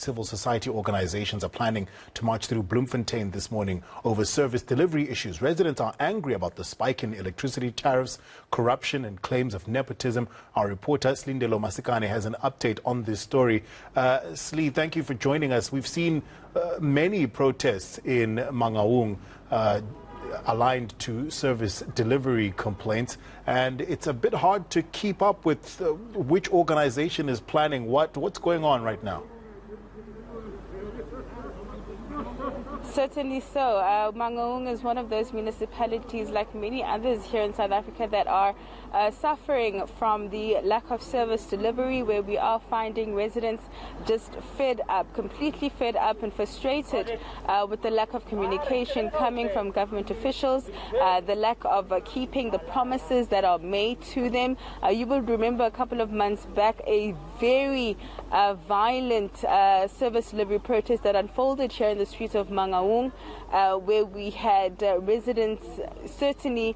Civil society organizations are planning to march through Bloemfontein this morning over service delivery issues. Residents are angry about the spike in electricity tariffs, corruption and claims of nepotism. Our reporter Silindelo Masikane has an update on this story. Sli, thank you for joining us. We've seen many protests in Mangaung aligned to service delivery complaints, and it's a bit hard to keep up with which organization is planning what's going on right now. Certainly so. Mangaung is one of those municipalities, like many others here in South Africa, that are suffering from the lack of service delivery, where we are finding residents just fed up, completely fed up and frustrated with the lack of communication coming from government officials, the lack of keeping the promises that are made to them. You will remember a couple of months back a very violent service delivery protest that unfolded here in the streets of Mangaung, where we had residents certainly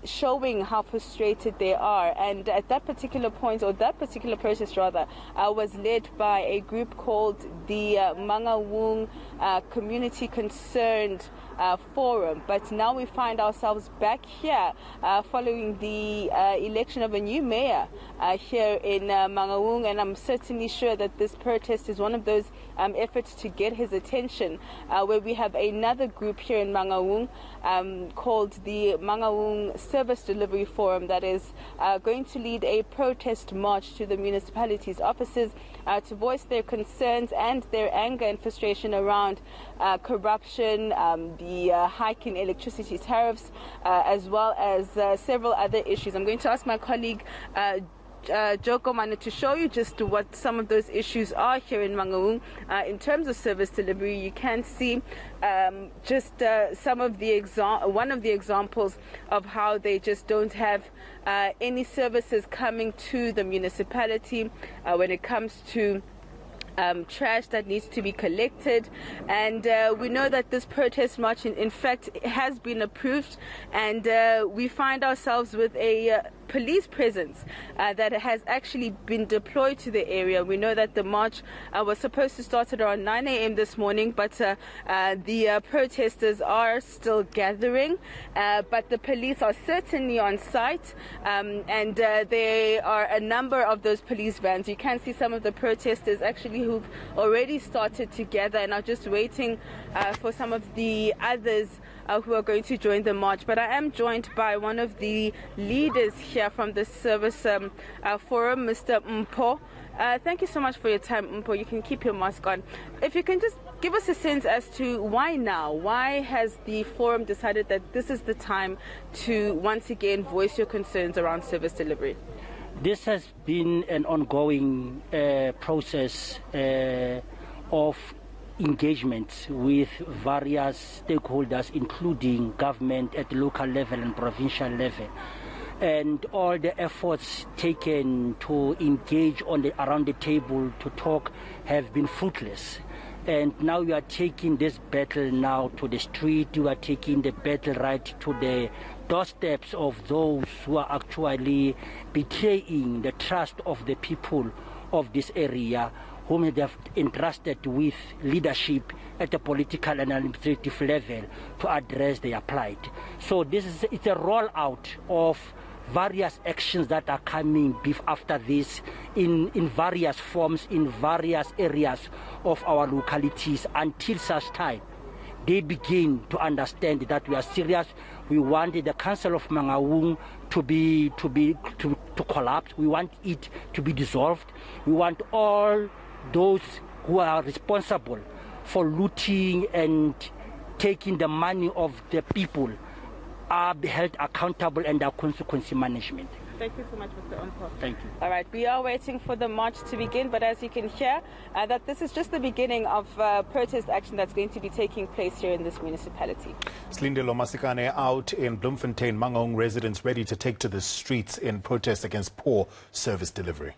showing how frustrated they are. And at that particular point, or that particular protest rather, was led by a group called the Mangaung Community Concerned Forum. But now we find ourselves back here following the election of a new mayor here in Mangaung, and I'm certainly sure that this protest is one of those efforts to get his attention, where we have another group here in Mangaung called the Mangaung Service Delivery Forum that is going to lead a protest march to the municipality's offices to voice their concerns and their anger and frustration around corruption, the hike in electricity tariffs, as well as several other issues. I'm going to ask my colleague Joko Mane to show you just what some of those issues are here in Mangaung. In terms of service delivery, you can see just some of the one of the examples of how they just don't have any services coming to the municipality when it comes to trash that needs to be collected. And we know that this protest march in fact has been approved, and we find ourselves with a police presence that has actually been deployed to the area. We know that the march was supposed to start at around 9 a.m. this morning, but the protesters are still gathering, but the police are certainly on site, and there are a number of those police vans. You can see some of the protesters actually who've already started to gather and are just waiting for some of the others who are going to join the march. But I am joined by one of the leaders here from the service forum, Mr. Mpo. Thank you so much for your time, Mpo. You can keep your mask on. If you can just give us a sense as to why now? Why has the forum decided that this is the time to once again voice your concerns around service delivery? This has been an ongoing process of engagement with various stakeholders, including government at the local level and provincial level. And all the efforts taken to engage around the table to talk have been fruitless. And now we are taking this battle now to the street. We are taking the battle right to the doorsteps of those who are actually betraying the trust of the people of this area, whom they have entrusted with leadership at the political and administrative level to address their plight. So it's a rollout of various actions that are coming after this in various forms, in various areas of our localities, until such time they begin to understand that we are serious. We want the Council of Mangaung to collapse. We want it to be dissolved. We want all those who are responsible for looting and taking the money of the people are held accountable under consequence management. Thank you so much, Mr. Ompo. Thank you. All right, we are waiting for the march to begin, but as you can hear, that this is just the beginning of protest action that's going to be taking place here in this municipality. Silindelo Masikane out in Bloemfontein. Mangaung residents ready to take to the streets in protest against poor service delivery.